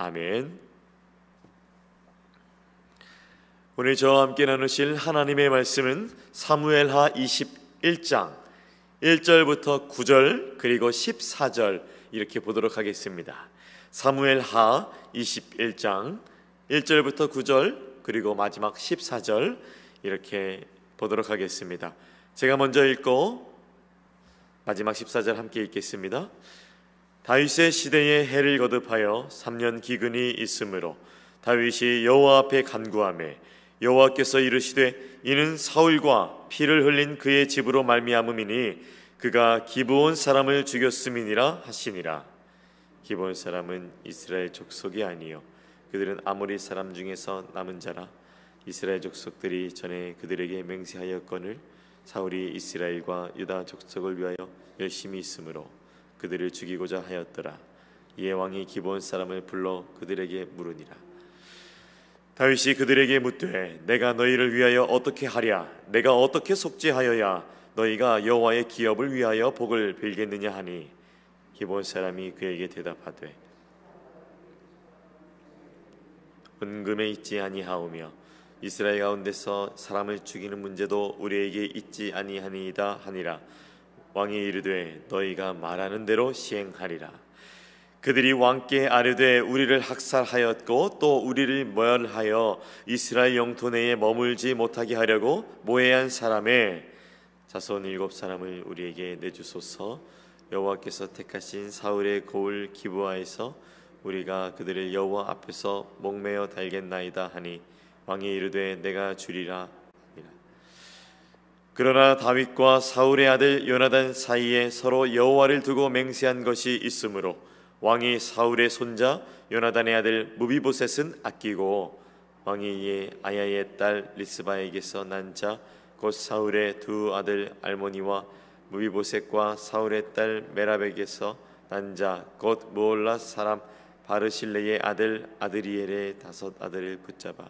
아멘. 오늘 저와 함께 나누실 하나님의 말씀은 사무엘하 21장 1절부터 9절 그리고 14절 이렇게 보도록 하겠습니다. 사무엘하 21장 1절부터 9절 그리고 마지막 14절 이렇게 보도록 하겠습니다. 제가 먼저 읽고 마지막 14절 함께 읽겠습니다. 다윗의 시대에 해를 거듭하여 3년 기근이 있으므로 다윗이 여호와 앞에 간구하매 여호와께서 이르시되 이는 사울과 피를 흘린 그의 집으로 말미암음이니 그가 기브온 사람을 죽였음이니라 하시니라. 기브온 사람은 이스라엘 족속이 아니요 그들은 아모리 사람 중에서 남은 자라. 이스라엘 족속들이 전에 그들에게 맹세하였거늘 사울이 이스라엘과 유다 족속을 위하여 열심히 있으므로 그들을 죽이고자 하였더라. 이에 왕이 기브온 사람을 불러 그들에게 물으니라. 다윗이 그들에게 묻되 내가 너희를 위하여 어떻게 하랴? 내가 어떻게 속죄하여야 너희가 여호와의 기업을 위하여 복을 빌겠느냐 하니 기브온 사람이 그에게 대답하되 은금에 있지 아니하오며 이스라엘 가운데서 사람을 죽이는 문제도 우리에게 있지 아니하니이다 하니라. 왕이 이르되 너희가 말하는 대로 시행하리라. 그들이 왕께 아뢰되 우리를 학살하였고 또 우리를 멸하여 이스라엘 영토 내에 머물지 못하게 하려고 모해한 사람의 자손 7사람을 우리에게 내주소서. 여호와께서 택하신 사울의 고을 기브아에서 우리가 그들을 여호와 앞에서 목매어 달겠나이다 하니 왕이 이르되 내가 주리라. 그러나 다윗과 사울의 아들 요나단 사이에 서로 여호와를 두고 맹세한 것이 있으므로 왕이 사울의 손자 요나단의 아들 무비보셋은 아끼고 왕이 이에 아야의 딸 리스바에게서 난 자 곧 사울의 두 아들 알모니와 무비보셋과 사울의 딸 메랍에게서 난 자 곧 무올라 사람 바르실레의 아들 아드리엘의 5 아들을 붙잡아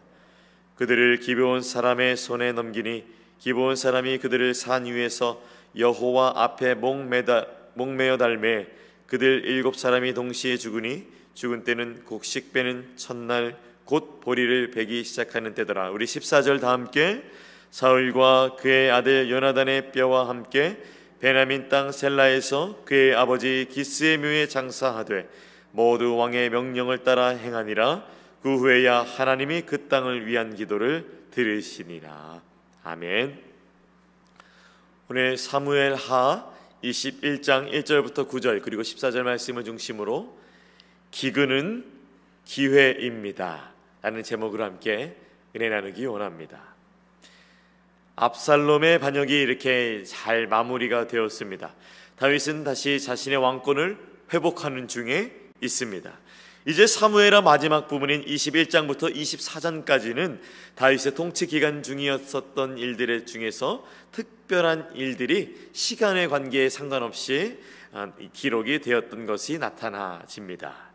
그들을 기브온 사람의 손에 넘기니 기브온 사람이 그들을 산 위에서 여호와 앞에 목매어 달매 그들 7사람이 동시에 죽으니 죽은 때는 곡식 빼는 첫날 곧 보리를 베기 시작하는 때더라. 우리 14절 다 함께. 사울과 그의 아들 요나단의 뼈와 함께 베냐민 땅 셀라에서 그의 아버지 기스의 묘에 장사하되 모두 왕의 명령을 따라 행하니라. 그 후에야 하나님이 그 땅을 위한 기도를 들으시니라. 아멘. 오늘 사무엘하 21장 1절부터 9절 그리고 14절 말씀을 중심으로 기근은 기회입니다 라는 제목으로 함께 은혜 나누기 원합니다. 압살롬의 반역이 이렇게 잘 마무리가 되었습니다. 다윗은 다시 자신의 왕권을 회복하는 중에 있습니다. 이제 사무엘하 마지막 부분인 21장부터 24장까지는 다윗의 통치 기간 중이었었던 일들 중에서 특별한 일들이 시간의 관계에 상관없이 기록이 되었던 것이 나타나집니다.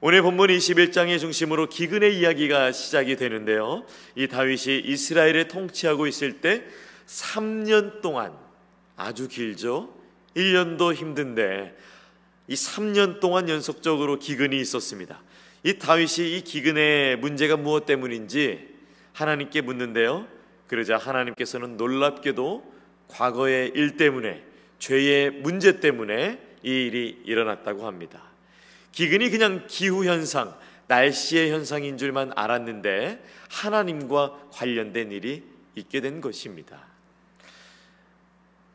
오늘 본문 21장의 중심으로 기근의 이야기가 시작이 되는데요. 이 다윗이 이스라엘을 통치하고 있을 때 3년 동안, 아주 길죠. 1년도 힘든데 이 3년 동안 연속적으로 기근이 있었습니다. 이 다윗이 이 기근의 문제가 무엇 때문인지 하나님께 묻는데요. 그러자 하나님께서는 놀랍게도 과거의 일 때문에, 죄의 문제 때문에 이 일이 일어났다고 합니다. 기근이 그냥 기후현상, 날씨의 현상인 줄만 알았는데 하나님과 관련된 일이 있게 된 것입니다.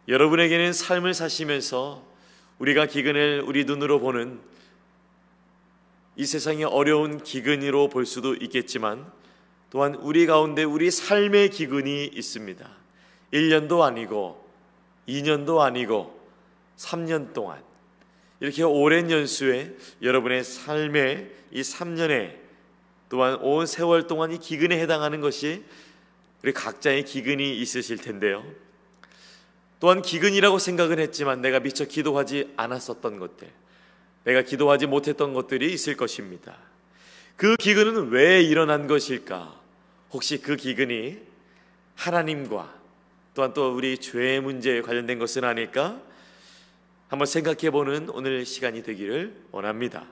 여러분에게는 삶을 사시면서 우리가 기근을 우리 눈으로 보는 이 세상의 어려운 기근으로 볼 수도 있겠지만 또한 우리 가운데 우리 삶의 기근이 있습니다. 1년도 아니고 2년도 아니고 3년 동안 이렇게 오랜 연수에 여러분의 삶의 이 3년에 또한 온 세월 동안 이 기근에 해당하는 것이 우리 각자의 기근이 있으실 텐데요. 또한 기근이라고 생각은 했지만 내가 미처 기도하지 않았었던 것들, 내가 기도하지 못했던 것들이 있을 것입니다. 그 기근은 왜 일어난 것일까? 혹시 그 기근이 하나님과 또한 또 우리 죄의 문제에 관련된 것은 아닐까? 한번 생각해보는 오늘 시간이 되기를 원합니다.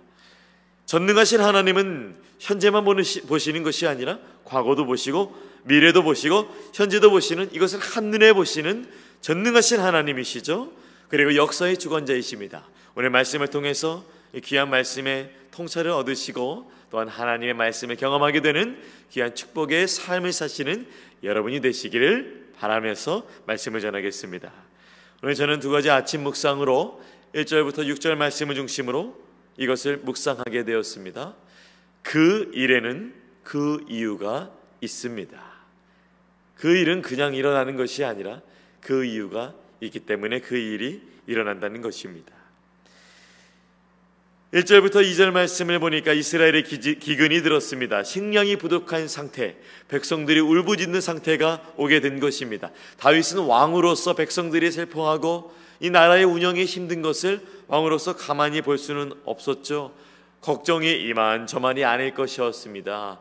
전능하신 하나님은 현재만 보시는 것이 아니라 과거도 보시고 미래도 보시고 현재도 보시는, 이것을 한눈에 보시는 전능하신 하나님이시죠. 그리고 역사의 주권자이십니다. 오늘 말씀을 통해서 이 귀한 말씀의 통찰을 얻으시고 또한 하나님의 말씀을 경험하게 되는 귀한 축복의 삶을 사시는 여러분이 되시기를 바라면서 말씀을 전하겠습니다. 오늘 저는 두 가지 아침 묵상으로 1절부터 6절 말씀을 중심으로 이것을 묵상하게 되었습니다. 그 일에는 그 이유가 있습니다. 그 일은 그냥 일어나는 것이 아니라 그 이유가 있기 때문에 그 일이 일어난다는 것입니다. 1절부터 2절 말씀을 보니까 이스라엘의 기근이 들었습니다. 식량이 부족한 상태, 백성들이 울부짖는 상태가 오게 된 것입니다. 다윗은 왕으로서 백성들이 슬퍼하고 이 나라의 운영이 힘든 것을 왕으로서 가만히 볼 수는 없었죠. 걱정이 이만저만이 아닐 것이었습니다.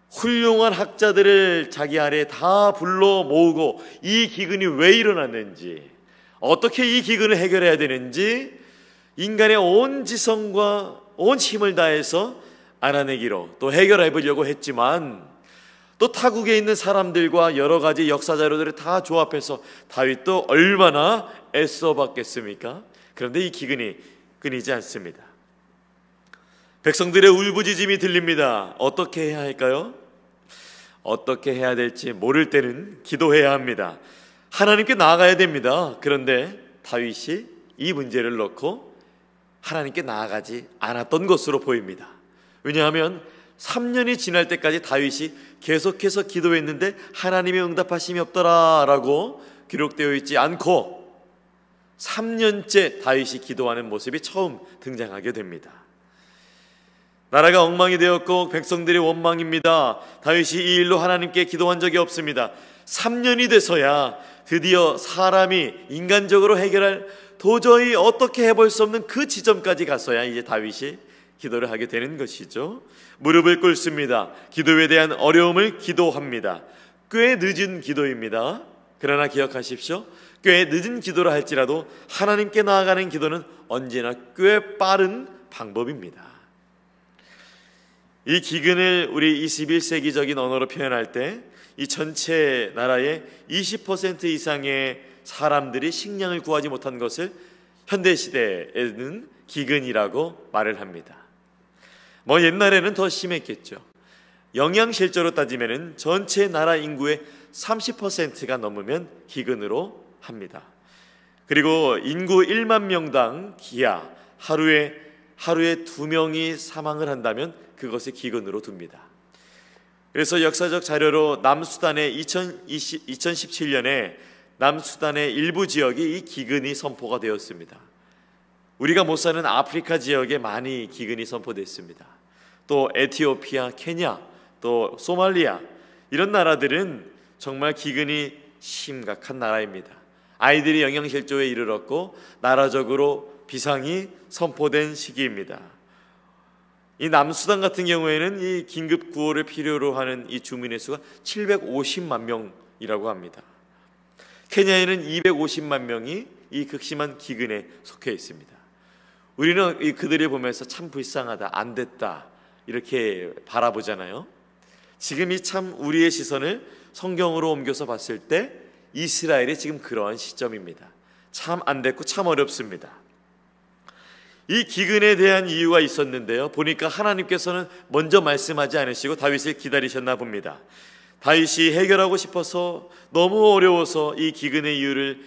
훌륭한 학자들을 자기 아래에 다 불러 모으고 이 기근이 왜 일어났는지, 어떻게 이 기근을 해결해야 되는지 인간의 온 지성과 온 힘을 다해서 알아내기로 또 해결해 보려고 했지만, 또 타국에 있는 사람들과 여러 가지 역사 자료들을 다 조합해서 다윗도 얼마나 애써봤겠습니까? 그런데 이 기근이 끊이지 않습니다. 백성들의 울부짖음이 들립니다. 어떻게 해야 할까요? 어떻게 해야 될지 모를 때는 기도해야 합니다. 하나님께 나아가야 됩니다. 그런데 다윗이 이 문제를 놓고 하나님께 나아가지 않았던 것으로 보입니다. 왜냐하면 3년이 지날 때까지 다윗이 계속해서 기도했는데 하나님의 응답하심이 없더라라고 기록되어 있지 않고 3년째 다윗이 기도하는 모습이 처음 등장하게 됩니다. 나라가 엉망이 되었고 백성들이 원망입니다. 다윗이 이 일로 하나님께 기도한 적이 없습니다. 3년이 돼서야 드디어 사람이 인간적으로 해결할, 도저히 어떻게 해볼 수 없는 그 지점까지 갔어야 이제 다윗이 기도를 하게 되는 것이죠. 무릎을 꿇습니다. 기도에 대한 어려움을 기도합니다. 꽤 늦은 기도입니다. 그러나 기억하십시오. 꽤 늦은 기도라 할지라도 하나님께 나아가는 기도는 언제나 꽤 빠른 방법입니다. 이 기근을 우리 21세기적인 언어로 표현할 때 이 전체 나라의 20% 이상의 사람들이 식량을 구하지 못한 것을 현대시대에는 기근이라고 말을 합니다. 뭐 옛날에는 더 심했겠죠. 영양실조로 따지면 전체 나라 인구의 30%가 넘으면 기근으로 합니다. 그리고 인구 1만 명당 기아 하루에 2명이 사망을 한다면 그것을 기근으로 둡니다. 그래서 역사적 자료로 남수단의 2017년에 남수단의 일부 지역이 이 기근이 선포가 되었습니다. 우리가 못 사는 아프리카 지역에 많이 기근이 선포됐습니다. 또 에티오피아, 케냐, 또 소말리아, 이런 나라들은 정말 기근이 심각한 나라입니다. 아이들이 영양실조에 이르렀고 나라적으로 비상이 선포된 시기입니다. 이 남수단 같은 경우에는 이 긴급 구호를 필요로 하는 이 주민의 수가 750만 명이라고 합니다. 케냐에는 250만 명이 이 극심한 기근에 속해 있습니다. 우리는 그들을 보면서 참 불쌍하다, 안 됐다 이렇게 바라보잖아요. 지금 이 참 우리의 시선을 성경으로 옮겨서 봤을 때 이스라엘이 지금 그러한 시점입니다. 참 안 됐고 참 어렵습니다. 이 기근에 대한 이유가 있었는데요. 보니까 하나님께서는 먼저 말씀하지 않으시고 다윗을 기다리셨나 봅니다. 다윗이 해결하고 싶어서 너무 어려워서 이 기근의 이유를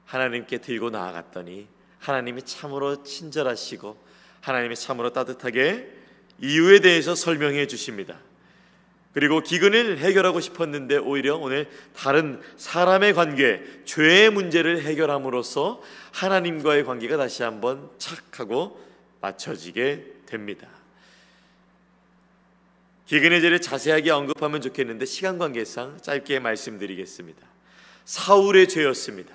하나님께 들고 나아갔더니 하나님이 참으로 친절하시고 하나님이 참으로 따뜻하게 이유에 대해서 설명해 주십니다. 그리고 기근을 해결하고 싶었는데 오히려 오늘 다른 사람의 관계, 죄의 문제를 해결함으로써 하나님과의 관계가 다시 한번 착하고 맞춰지게 됩니다. 기근의 죄를 자세하게 언급하면 좋겠는데 시간 관계상 짧게 말씀드리겠습니다. 사울의 죄였습니다.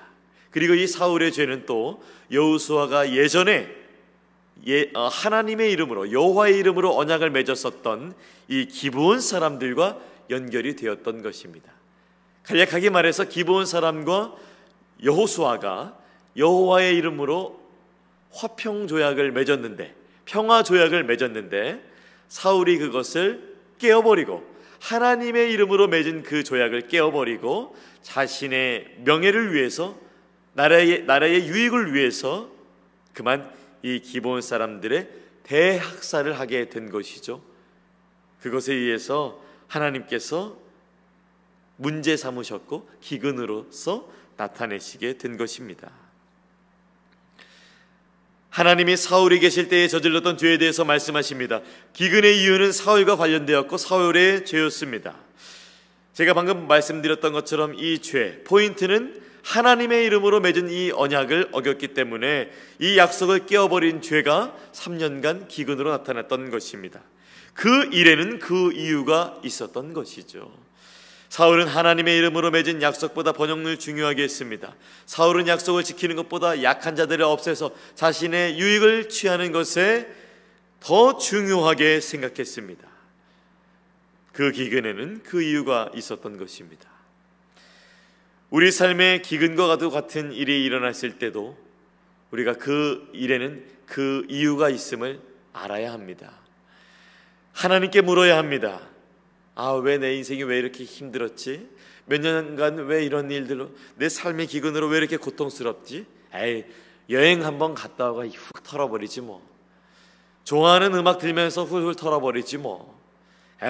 그리고 이 사울의 죄는 또 여호수아가 예전에 하나님의 이름으로, 여호와의 이름으로 언약을 맺었었던 이 기브온 사람들과 연결이 되었던 것입니다. 간략하게 말해서 기브온 사람과 여호수아가 여호와의 이름으로 화평 조약을 맺었는데 평화 조약을 맺었는데 사울이 그것을 깨어버리고 하나님의 이름으로 맺은 그 조약을 깨어버리고 자신의 명예를 위해서 나라의 유익을 위해서 그만 이 기브온 사람들의 대학살을 하게 된 것이죠. 그것에 의해서 하나님께서 문제 삼으셨고 기근으로서 나타내시게 된 것입니다. 하나님이 사울이 계실 때에 저질렀던 죄에 대해서 말씀하십니다. 기근의 이유는 사울과 관련되었고 사울의 죄였습니다. 제가 방금 말씀드렸던 것처럼 이 죄, 포인트는 하나님의 이름으로 맺은 이 언약을 어겼기 때문에 이 약속을 깨어버린 죄가 3년간 기근으로 나타났던 것입니다. 그 일에는 그 이유가 있었던 것이죠. 사울은 하나님의 이름으로 맺은 약속보다 번영을 중요하게 했습니다. 사울은 약속을 지키는 것보다 약한 자들을 없애서 자신의 유익을 취하는 것에 더 중요하게 생각했습니다. 그 기근에는 그 이유가 있었던 것입니다. 우리 삶에 기근과 같은 일이 일어났을 때도 우리가 그 일에는 그 이유가 있음을 알아야 합니다. 하나님께 물어야 합니다. 왜 내 인생이 왜 이렇게 힘들었지? 몇 년간 왜 이런 일들로 내 삶의 기근으로 왜 이렇게 고통스럽지? 여행 한번 갔다 오가 훅 털어버리지 뭐. 좋아하는 음악 들으면서 훌훌 털어버리지 뭐.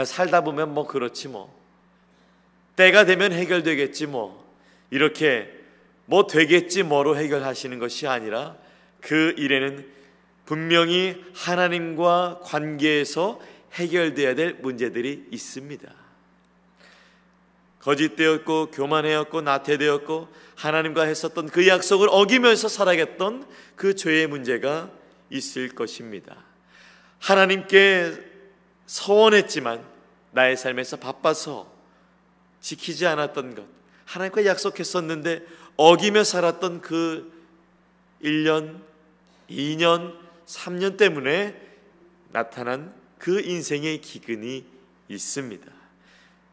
살다 보면 뭐 그렇지 뭐. 때가 되면 해결되겠지 뭐. 이렇게 뭐 되겠지 뭐로 해결하시는 것이 아니라 그 일에는 분명히 하나님과 관계에서 해결돼야 될 문제들이 있습니다. 거짓되었고 교만하였고 나태되었고 하나님과 했었던 그 약속을 어기면서 살아갔던 그 죄의 문제가 있을 것입니다. 하나님께 서원했지만 나의 삶에서 바빠서 지키지 않았던 것, 하나님과 약속했었는데 어기며 살았던 그 1년, 2년, 3년 때문에 나타난 그 인생의 기근이 있습니다.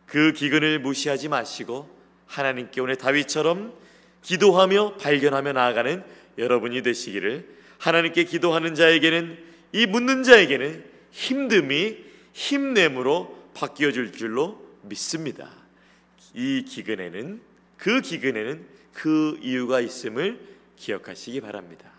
그 기근을 무시하지 마시고 하나님께 오늘 다윗처럼 기도하며 발견하며 나아가는 여러분이 되시기를, 하나님께 기도하는 자에게는, 이 묻는 자에게는 힘듦이 힘냄으로 바뀌어질 줄로 믿습니다. 이 기근에는, 그 기근에는 그 이유가 있음을 기억하시기 바랍니다.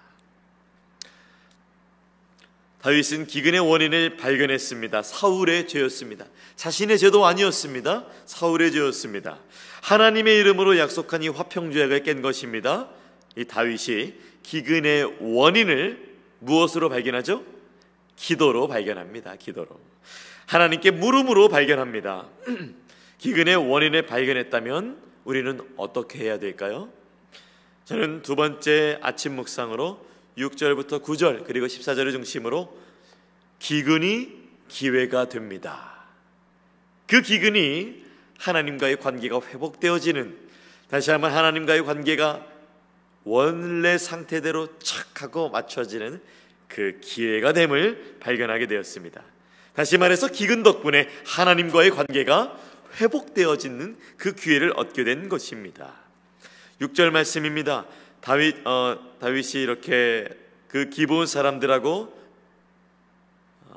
다윗은 기근의 원인을 발견했습니다. 사울의 죄였습니다. 자신의 죄도 아니었습니다. 사울의 죄였습니다. 하나님의 이름으로 약속한 이 화평조약을 깬 것입니다. 이 다윗이 기근의 원인을 무엇으로 발견하죠? 기도로 발견합니다. 기도로. 하나님께 물음으로 발견합니다. 기근의 원인을 발견했다면 우리는 어떻게 해야 될까요? 저는 두 번째 아침 묵상으로 6절부터 9절 그리고 14절을 중심으로 기근이 기회가 됩니다. 그 기근이 하나님과의 관계가 회복되어지는, 다시 한번 하나님과의 관계가 원래 상태대로 착 하고 맞춰지는 그 기회가 됨을 발견하게 되었습니다. 다시 말해서 기근 덕분에 하나님과의 관계가 회복되어지는 그 기회를 얻게 된 것입니다. 6절 말씀입니다. 다윗이 이렇게 그 기브온 사람들하고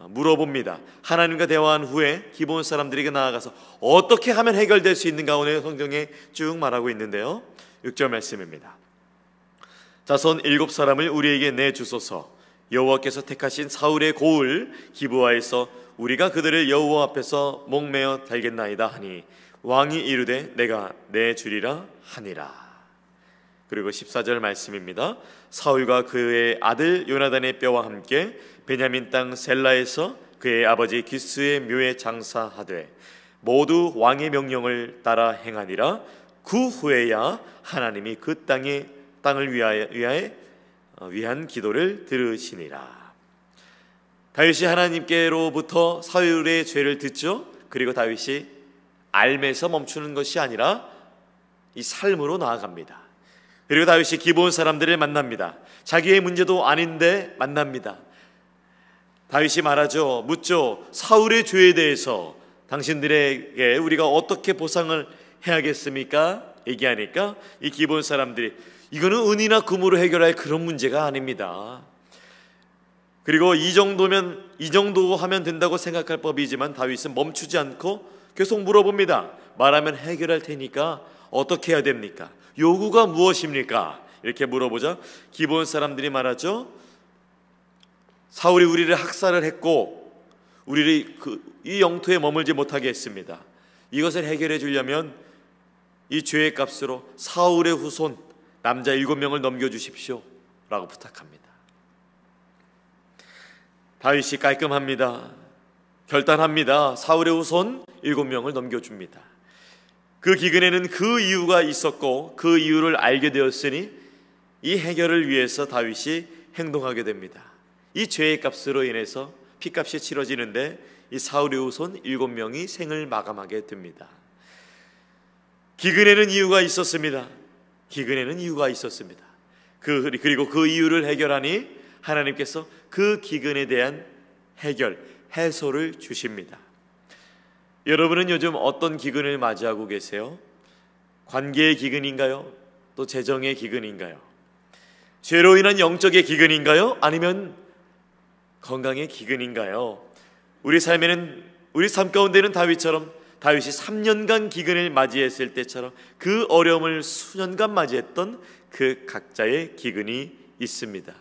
물어봅니다. 하나님과 대화한 후에 기브온 사람들에게 나아가서 어떻게 하면 해결될 수 있는가 오늘 성경에 쭉 말하고 있는데요. 6절 말씀입니다. 자손 7사람을 우리에게 내주소서. 여호와께서 택하신 사울의 고을 기브아에서 우리가 그들을 여호와 앞에서 목매어 달겠나이다 하니 왕이 이르되 내가 내주리라 하니라. 그리고 14절 말씀입니다. 사울과 그의 아들 요나단의 뼈와 함께 베냐민 땅 셀라에서 그의 아버지 기스의 묘에 장사하되 모두 왕의 명령을 따라 행하니라. 그 후에야 하나님이 그 땅을 위한 기도를 들으시니라. 다윗이 하나님께로부터 사울의 죄를 듣죠. 그리고 다윗이 알면서 멈추는 것이 아니라 이 삶으로 나아갑니다. 그리고 다윗이 기브온 사람들을 만납니다. 자기의 문제도 아닌데 만납니다. 다윗이 말하죠. 묻죠. 사울의 죄에 대해서 당신들에게 우리가 어떻게 보상을 해야겠습니까? 얘기하니까 이 기브온 사람들이 이거는 은이나 금으로 해결할 그런 문제가 아닙니다. 그리고 이 정도 하면 된다고 생각할 법이지만 다윗은 멈추지 않고 계속 물어봅니다. 말하면 해결할 테니까 어떻게 해야 됩니까? 요구가 무엇입니까? 이렇게 물어보자 기본 사람들이 말하죠. 사울이 우리를 학살을 했고 우리를 이 영토에 머물지 못하게 했습니다. 이것을 해결해 주려면 이 죄의 값으로 사울의 후손 남자 7명을 넘겨주십시오 라고 부탁합니다. 다윗이 깔끔합니다. 결단합니다. 사울의 후손 7명을 넘겨줍니다. 그 기근에는 그 이유가 있었고 그 이유를 알게 되었으니 이 해결을 위해서 다윗이 행동하게 됩니다. 이 죄의 값으로 인해서 피값이 치러지는데 이 사울의 후손 7명이 생을 마감하게 됩니다. 기근에는 이유가 있었습니다. 기근에는 이유가 있었습니다. 그리고 그 이유를 해결하니 하나님께서 그 기근에 대한 해소를 주십니다. 여러분은 요즘 어떤 기근을 맞이하고 계세요? 관계의 기근인가요? 또 재정의 기근인가요? 죄로 인한 영적의 기근인가요? 아니면 건강의 기근인가요? 우리 삶 가운데는 다윗이 3년간 기근을 맞이했을 때처럼 그 어려움을 수년간 맞이했던 그 각자의 기근이 있습니다.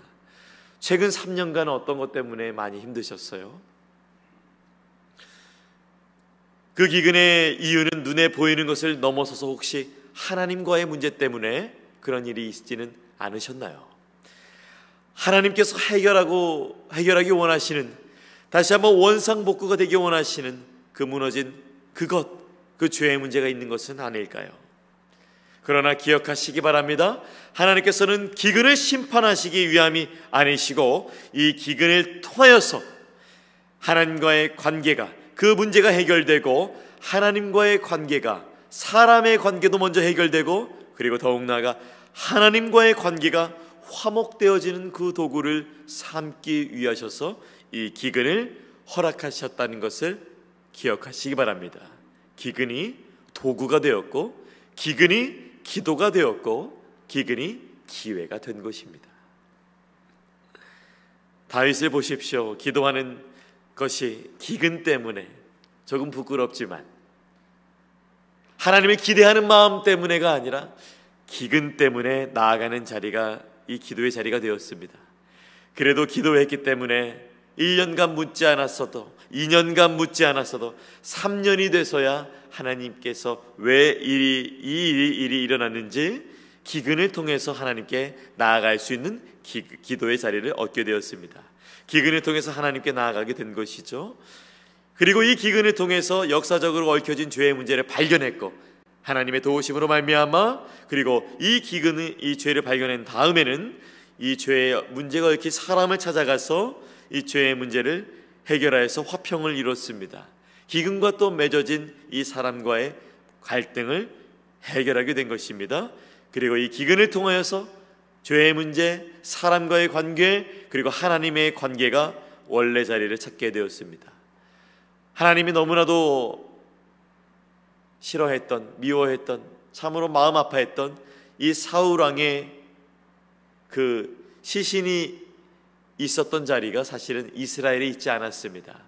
최근 3년간 어떤 것 때문에 많이 힘드셨어요? 그 기근의 이유는 눈에 보이는 것을 넘어서서 혹시 하나님과의 문제 때문에 그런 일이 있지는 않으셨나요? 하나님께서 해결하기 원하시는, 다시 한번 원상복구가 되기 원하시는 그 무너진 그 죄의 문제가 있는 것은 아닐까요? 그러나 기억하시기 바랍니다. 하나님께서는 기근을 심판하시기 위함이 아니시고 이 기근을 통하여서 하나님과의 관계가, 그 문제가 해결되고 하나님과의 관계가, 사람의 관계도 먼저 해결되고 그리고 더욱 나아가 하나님과의 관계가 화목되어지는 그 도구를 삼기 위하셔서 이 기근을 허락하셨다는 것을 기억하시기 바랍니다. 기근이 도구가 되었고 기근이 기도가 되었고 기근이 기회가 된 것입니다. 다윗을 보십시오. 기도하는 것이 기근 때문에 조금 부끄럽지만 하나님을 기대하는 마음 때문에가 아니라 기근 때문에 나아가는 자리가 이 기도의 자리가 되었습니다. 그래도 기도했기 때문에 1년간 묻지 않았어도 2년간 묻지 않았어도 3년이 돼서야 하나님께서 왜 이 일이 일어났는지 기근을 통해서 하나님께 나아갈 수 있는 기도의 자리를 얻게 되었습니다. 기근을 통해서 하나님께 나아가게 된 것이죠. 그리고 이 기근을 통해서 역사적으로 얽혀진 죄의 문제를 발견했고 하나님의 도우심으로 말미암아 그리고 이 죄를 발견한 다음에는 이 죄의 문제가 얽힌 사람을 찾아가서 이 죄의 문제를 해결하여서 화평을 이뤘습니다. 기근과 또 맺어진 이 사람과의 갈등을 해결하게 된 것입니다. 그리고 이 기근을 통하여서 죄의 문제, 사람과의 관계, 그리고 하나님의 관계가 원래 자리를 찾게 되었습니다. 하나님이 너무나도 싫어했던, 미워했던, 참으로 마음 아파했던 이 사울 왕의 그 시신이 있었던 자리가 사실은 이스라엘에 있지 않았습니다.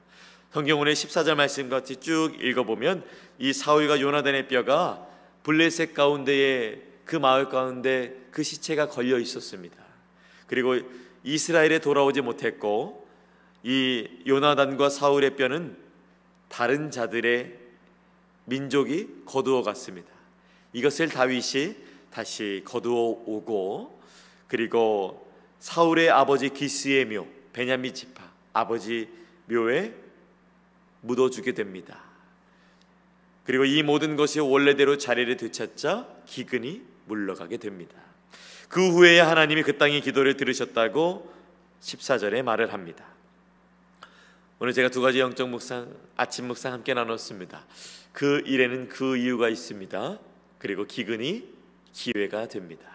성경원의 14절 말씀과 같이 쭉 읽어보면 이 사울과 요나단의 뼈가 블레셋 가운데에 그 마을 가운데 그 시체가 걸려 있었습니다. 그리고 이스라엘에 돌아오지 못했고 이 요나단과 사울의 뼈는 다른 자들의 민족이 거두어 갔습니다. 이것을 다윗이 다시 거두어 오고 그리고 사울의 아버지 기스의 묘 베냐민 지파 아버지 묘에 묻어주게 됩니다. 그리고 이 모든 것이 원래대로 자리를 되찾자 기근이 물러가게 됩니다. 그 후에 하나님이 그 땅의 기도를 들으셨다고 14절에 말을 합니다. 오늘 제가 두 가지 영적 묵상, 아침 묵상 함께 나눴습니다. 그 일에는 그 이유가 있습니다. 그리고 기근이 기회가 됩니다.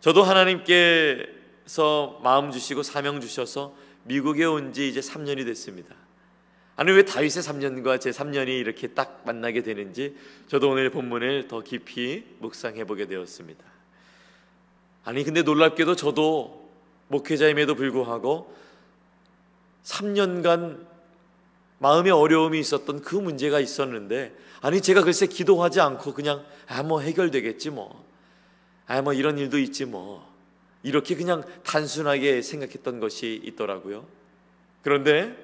저도 하나님께서 마음 주시고 사명 주셔서 미국에 온 지 이제 3년이 됐습니다. 아니 왜 다윗의 3년과 제 3년이 이렇게 딱 만나게 되는지 저도 오늘 본문을 더 깊이 묵상해 보게 되었습니다. 아니 근데 놀랍게도 저도 목회자임에도 불구하고 3년간 마음에 어려움이 있었던 그 문제가 있었는데, 아니 제가 글쎄 기도하지 않고 그냥 뭐 해결되겠지 뭐 이런 일도 있지 뭐 이렇게 그냥 단순하게 생각했던 것이 있더라고요. 그런데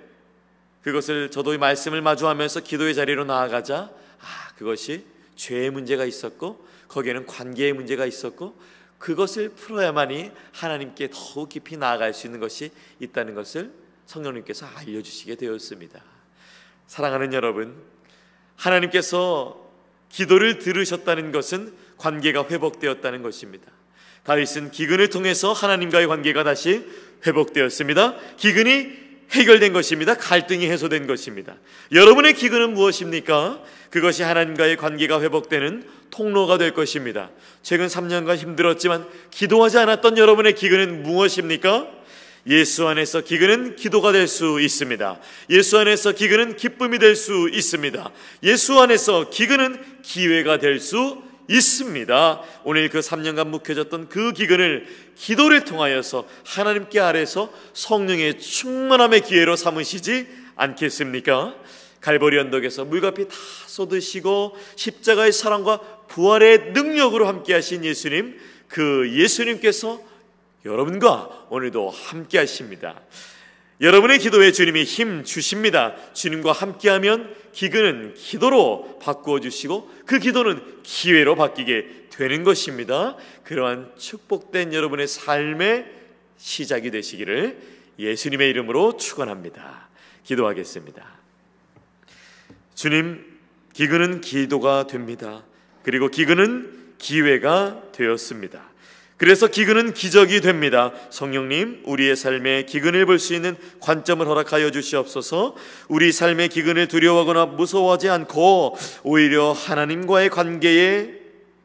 그것을 저도 이 말씀을 마주하면서 기도의 자리로 나아가자 그것이 죄의 문제가 있었고 거기에는 관계의 문제가 있었고 그것을 풀어야만이 하나님께 더욱 깊이 나아갈 수 있는 것이 있다는 것을 성령님께서 알려주시게 되었습니다. 사랑하는 여러분, 하나님께서 기도를 들으셨다는 것은 관계가 회복되었다는 것입니다. 다윗은 기근을 통해서 하나님과의 관계가 다시 회복되었습니다. 기근이 해결된 것입니다. 갈등이 해소된 것입니다. 여러분의 기근은 무엇입니까? 그것이 하나님과의 관계가 회복되는 통로가 될 것입니다. 최근 3년간 힘들었지만 기도하지 않았던 여러분의 기근은 무엇입니까? 예수 안에서 기근은 기도가 될 수 있습니다. 예수 안에서 기근은 기쁨이 될 수 있습니다. 예수 안에서 기근은 기회가 될 수 있습니다. 오늘 그 3년간 묵혀졌던 그 기근을 기도를 통하여서 하나님께 아래서 성령의 충만함의 기회로 삼으시지 않겠습니까? 갈보리 언덕에서 물값이 다 쏟으시고 십자가의 사랑과 부활의 능력으로 함께 하신 예수님, 그 예수님께서 여러분과 오늘도 함께 하십니다. 여러분의 기도에 주님이 힘 주십니다. 주님과 함께하면 기근은 기도로 바꾸어 주시고 그 기도는 기회로 바뀌게 되는 것입니다. 그러한 축복된 여러분의 삶의 시작이 되시기를 예수님의 이름으로 축원합니다. 기도하겠습니다. 주님, 기근은 기도가 됩니다. 그리고 기근은 기회가 되었습니다. 그래서 기근은 기적이 됩니다. 성령님, 우리의 삶에 기근을 볼 수 있는 관점을 허락하여 주시옵소서. 우리 삶의 기근을 두려워하거나 무서워하지 않고 오히려 하나님과의 관계에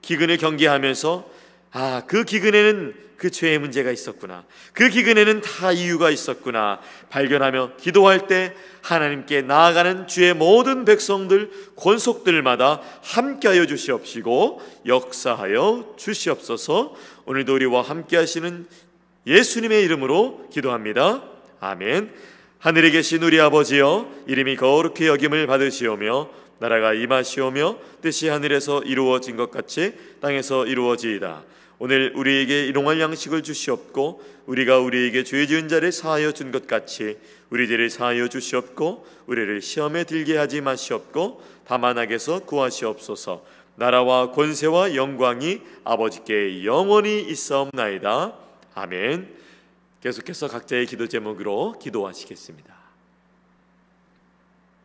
기근을 경계하면서 그 기근에는 그 죄의 문제가 있었구나, 그 기근에는 다 이유가 있었구나 발견하며 기도할 때 하나님께 나아가는 주의 모든 백성들, 권속들마다 함께하여 주시옵시고 역사하여 주시옵소서. 오늘도 우리와 함께 하시는 예수님의 이름으로 기도합니다. 아멘. 하늘에 계신 우리 아버지여, 이름이 거룩히 여김을 받으시오며 나라가 임하시오며 뜻이 하늘에서 이루어진 것 같이 땅에서 이루어지이다. 오늘 우리에게 일용할 양식을 주시옵고 우리가 우리에게 죄 지은 자를 사하여 준 것 같이 우리 죄를 사하여 주시옵고 우리를 시험에 들게 하지 마시옵고 다만 악에서 구하시옵소서. 나라와 권세와 영광이 아버지께 영원히 있사옵나이다. 아멘. 계속해서 각자의 기도 제목으로 기도하시겠습니다.